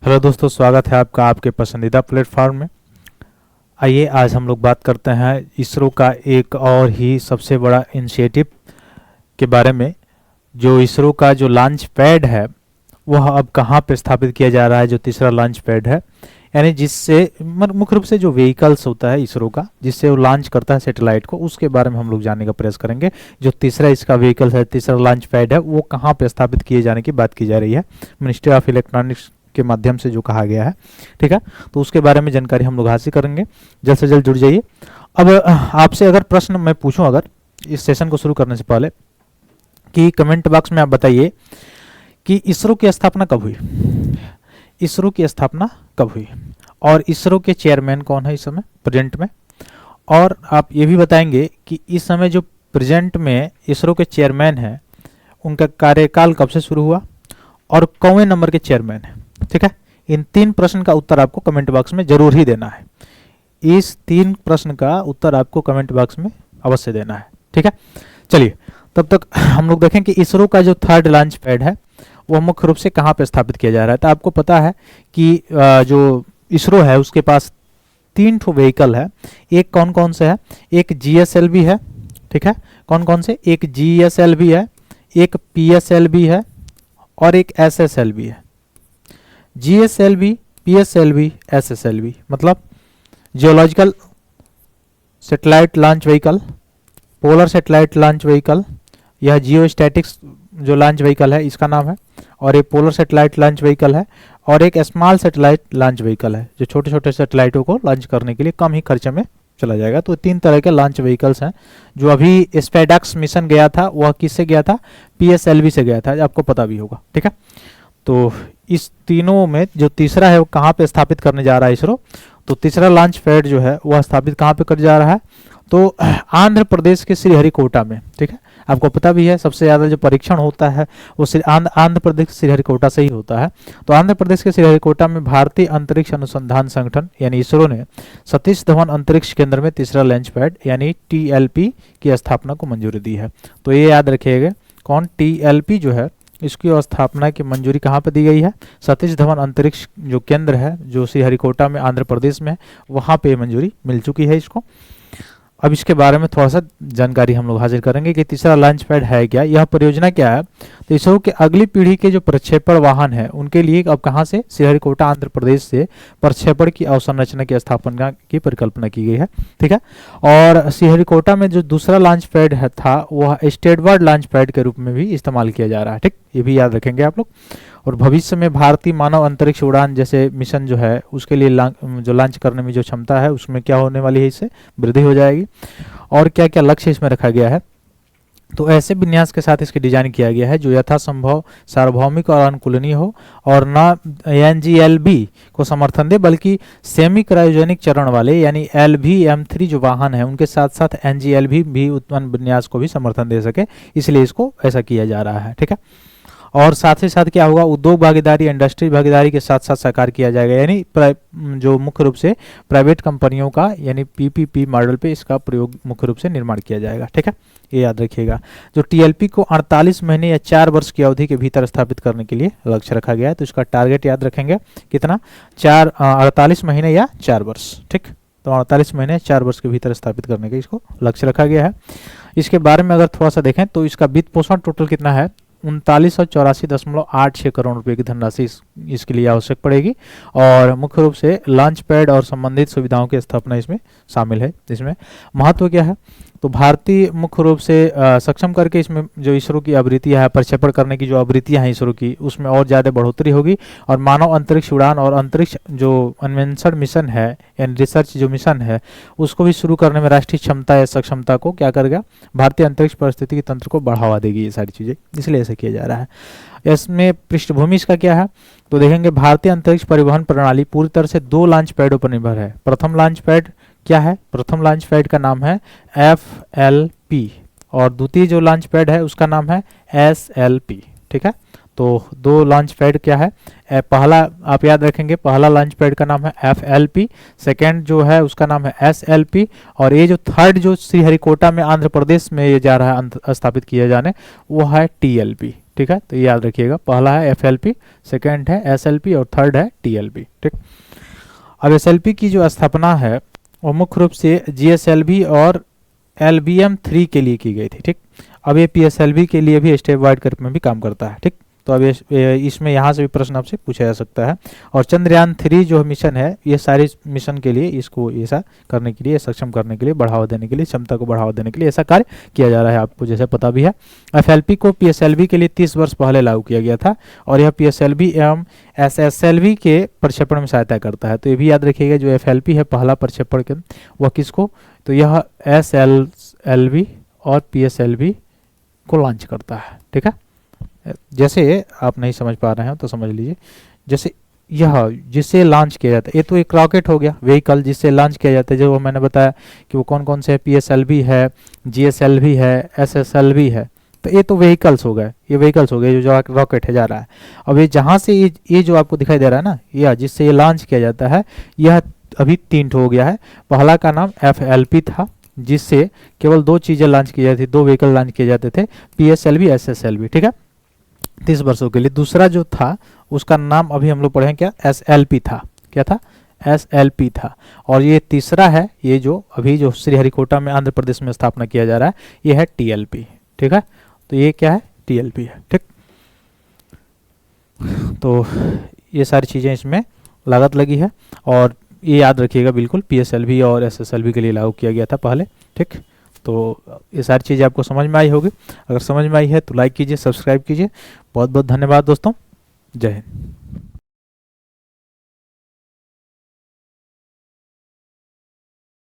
Hello दोस्तों, स्वागत है आपका आपके पसंदीदा प्लेटफॉर्म में। आइए आज हम लोग बात करते हैं इसरो का एक और ही सबसे बड़ा इनिशिएटिव के बारे में। जो इसरो का जो लॉन्च पैड है वह अब कहाँ पे स्थापित किया जा रहा है, जो तीसरा लॉन्च पैड है, यानी जिससे मुख्य रूप से जो व्हीकल्स होता है इसरो का, जिससे वो लॉन्च करता है सैटेलाइट को, उसके बारे में हम लोग जानने का प्रयास करेंगे। जो तीसरा इसका व्हीकल है, तीसरा लॉन्च पैड है, वो कहाँ पे स्थापित किए जाने की बात की जा रही है। मिनिस्ट्री ऑफ इलेक्ट्रॉनिक्स के माध्यम से जो कहा गया है, ठीक है, तो उसके बारे में जानकारी हम लोग हासिल करेंगे। जल्द से जल्द जुड़ जाइए। अब आपसे अगर प्रश्न मैं पूछूं, अगर इस सेशन को शुरू करने से पहले, कि कमेंट बॉक्स में आप बताइए कि इसरो की स्थापना कब हुई, इसरो की स्थापना कब हुई, और इसरो के चेयरमैन कौन है इस समय प्रेजेंट में। और आप ये भी बताएंगे कि इस समय जो प्रेजेंट में इसरो के चेयरमैन हैं उनका कार्यकाल कब से शुरू हुआ और कौन नंबर के चेयरमैन है। ठीक है, इन 3 प्रश्न का उत्तर आपको कमेंट बॉक्स में जरूर ही देना है। इस 3 प्रश्न का उत्तर आपको कमेंट बॉक्स में अवश्य देना है। ठीक है, चलिए तब तक हम लोग देखें कि इसरो का जो थर्ड लॉन्च पैड है वह मुख्य रूप से कहाँ पे स्थापित किया जा रहा है। तो आपको पता है कि जो इसरो है उसके पास 3 ठो व्हीकल है। एक कौन कौन से है, एक GSLV है, ठीक है, कौन कौन से, एक GSLV है, एक PSLV है और एक SSLV है। GSLV, PSLV, SSLV मतलब geological satellite launch vehicle, polar satellite launch vehicle, यह जियोस्टैटिक्स जो लॉन्च व्हीकल है इसका नाम है, और एक पोलर सैटेलाइट लॉन्च व्हीकल है, और एक स्मॉल सैटेलाइट लॉन्च व्हीकल है जो छोटे छोटे सैटेलाइटों को लॉन्च करने के लिए कम ही खर्चे में चला जाएगा। तो 3 तरह के लॉन्च व्हीकल्स हैं। जो अभी स्पेडक्स मिशन गया था वह किससे गया था, PSLV से गया था, आपको पता भी होगा। ठीक है, तो इस तीनों में जो तीसरा है वो कहाँ पे स्थापित करने जा रहा है इसरो। तो तीसरा लॉन्च पैड जो है वह स्थापित कहाँ पे कर जा रहा है, तो आंध्र प्रदेश के श्रीहरिकोटा में। ठीक है, आपको पता भी है सबसे ज़्यादा जो परीक्षण होता है वो आंध्र प्रदेश श्रीहरिकोटा से ही होता है। तो आंध्र प्रदेश के श्रीहरिकोटा में भारतीय अंतरिक्ष अनुसंधान संगठन यानी इसरो ने सतीश धवन अंतरिक्ष केंद्र में तीसरा लॉन्च पैड यानी TLP की स्थापना को मंजूरी दी है। तो ये याद रखिएगा, कौन, TLP जो है इसकी स्थापना की मंजूरी कहाँ पर दी गई है, सतीश धवन अंतरिक्ष जो केंद्र है जो श्रीहरिकोटा में आंध्र प्रदेश में है वहाँ पे मंजूरी मिल चुकी है इसको। अब इसके बारे में थोड़ा सा जानकारी हम लोग हासिल करेंगे कि तीसरा लॉन्च पैड है क्या, यह परियोजना क्या है। तो इसरो के अगली पीढ़ी के जो प्रक्षेपण वाहन है उनके लिए अब कहाँ से, श्रीहरिकोटा आंध्र प्रदेश से प्रक्षेपण की अवसंरचना की स्थापना की परिकल्पना की गई है। ठीक है, और श्रीहरिकोटा में जो दूसरा लॉन्च पैड है था वह स्टेडवर्ड लॉन्च पैड के रूप में भी इस्तेमाल किया जा रहा है। ठीक, ये भी याद रखेंगे आप लोग। और भविष्य में भारतीय मानव अंतरिक्ष उड़ान जैसे मिशन जो है उसके लिए जो लॉन्च करने में जो क्षमता है उसमें क्या होने वाली है, इससे वृद्धि हो जाएगी। और क्या क्या लक्ष्य इसमें रखा गया है, तो ऐसे विन्यास के साथ इसकी डिजाइन किया गया है जो यथासंभव सार्वभौमिक और अनुकूलनीय हो और न NGLB को समर्थन दे बल्कि सेमी क्रायोजेनिक चरण वाले यानी LVM3 जो वाहन है उनके साथ साथ NGLB भी उत्पन्न विन्यास को भी समर्थन दे सके, इसलिए इसको ऐसा किया जा रहा है। ठीक है, और साथ ही साथ क्या होगा, उद्योग भागीदारी, इंडस्ट्री भागीदारी के साथ साथ साकार किया जाएगा, यानी जो मुख्य रूप से प्राइवेट कंपनियों का यानी PPP मॉडल पे इसका प्रयोग मुख्य रूप से निर्माण किया जाएगा। ठीक है, ये याद रखिएगा। जो TLP को 48 महीने या 4 वर्ष की अवधि के भीतर स्थापित करने के लिए लक्ष्य रखा गया है। तो इसका टारगेट याद रखेंगे कितना, 48 महीने या 4 वर्ष। ठीक, तो 48 महीने 4 वर्ष के भीतर स्थापित करने का इसको लक्ष्य रखा गया है। इसके बारे में अगर थोड़ा सा देखें तो इसका वित्त पोषण टोटल कितना है, 3984.86 करोड़ रुपए की धनराशि इसके लिए आवश्यक पड़ेगी, और मुख्य रूप से लॉन्च पैड और संबंधित सुविधाओं की स्थापना इसमें शामिल है। इसमें महत्व क्या है, तो भारतीय मुख्य रूप से सक्षम करके इसमें जो इसरो की आवृत्तियां है, प्रक्षेपण करने की जो आवृत्तियां हैं इसरो की, उसमें और ज़्यादा बढ़ोतरी होगी, और मानव अंतरिक्ष उड़ान और अंतरिक्ष जो अन्वेषण मिशन है यानी रिसर्च जो मिशन है उसको भी शुरू करने में राष्ट्रीय क्षमता या सक्षमता को क्या करेगा, भारतीय अंतरिक्ष पारिस्थितिकी तंत्र को बढ़ावा देगी ये सारी चीज़ें, इसलिए ऐसा किया जा रहा है। इसमें पृष्ठभूमि इसका क्या है, तो देखेंगे भारतीय अंतरिक्ष परिवहन प्रणाली पूरी तरह से 2 लॉन्च पैडों पर निर्भर है। प्रथम लॉन्च पैड क्या है, प्रथम लॉन्च पैड का नाम है FLP और द्वितीय जो लॉन्च पैड है उसका नाम है SLP। ठीक है, तो दो लॉन्च पैड क्या है, पहला आप याद रखेंगे, पहला लॉन्च पैड का नाम है FLP, सेकेंड जो है उसका नाम है SLP, और ये जो थर्ड जो श्रीहरिकोटा में आंध्र प्रदेश में ये जा रहा है स्थापित किया जाने, वो है TLP। ठीक है, तो ये याद रखिएगा, पहला है FLP, सेकेंड है SLP और थर्ड है TLP। ठीक, अब SLP की जो स्थापना है वो मुख्य रूप से GSLV और LBM-3 के लिए की गई थी। ठीक, अब ये PSLV के लिए भी स्टेप वाइड करके में भी काम करता है। ठीक, तो अब इसमें यहाँ से भी प्रश्न आपसे पूछा जा सकता है। और चंद्रयान 3 जो मिशन है, ये सारे मिशन के लिए, इसको ऐसा करने के लिए, सक्षम करने के लिए, बढ़ावा देने के लिए, क्षमता को बढ़ावा देने के लिए ऐसा कार्य किया जा रहा है, आपको जैसे पता भी है। FLP को PSLV के लिए 30 वर्ष पहले लागू किया गया था, और यह PSLV एवं SSLV के प्रक्षेपण में सहायता करता है। तो ये भी याद रखिएगा, जो FLP है पहला प्रक्षेपण के, वह किसको, तो यह SLV और PSLV को लॉन्च करता है। ठीक है, जैसे आप नहीं समझ पा रहे हैं तो समझ लीजिए, जैसे यह जिससे लॉन्च किया जाता है, ये तो एक रॉकेट हो गया, व्हीकल जिससे लॉन्च किया जाता है, जो मैंने बताया कि वो कौन कौन से है, PSLV है, GSLV है, SSLV है। तो ये तो व्हीकल्स हो गए, ये व्हीकल्स हो गए, जो रॉकेट है जा रहा है। अब ये जहाँ से ये जो आपको दिखाई दे रहा है ना, यह जिससे ये लॉन्च किया जाता है, यह अभी 3 हो गया है। पहला का नाम FLP था, जिससे केवल 2 चीज़ें लॉन्च की जाती थी, 2 व्हीकल लॉन्च किए जाते थे, PSLV SSLV। ठीक है, 30 वर्षों के लिए। दूसरा जो था उसका नाम अभी हम लोग पढ़े क्या, SLP था। क्या था, SLP था। और ये तीसरा है, ये जो अभी जो श्रीहरिकोटा में आंध्र प्रदेश में स्थापना किया जा रहा है, ये है TLP। ठीक है, तो ये क्या है, TLP है। ठीक, तो ये सारी चीज़ें इसमें लागत लगी है, और ये याद रखिएगा बिल्कुल, PSLV और SSLV के लिए लागू किया गया था पहले। ठीक, तो ये सारी चीज़ें आपको समझ में आई होगी। अगर समझ में आई है तो लाइक कीजिए, सब्सक्राइब कीजिए। बहुत बहुत धन्यवाद दोस्तों, जय हिंद।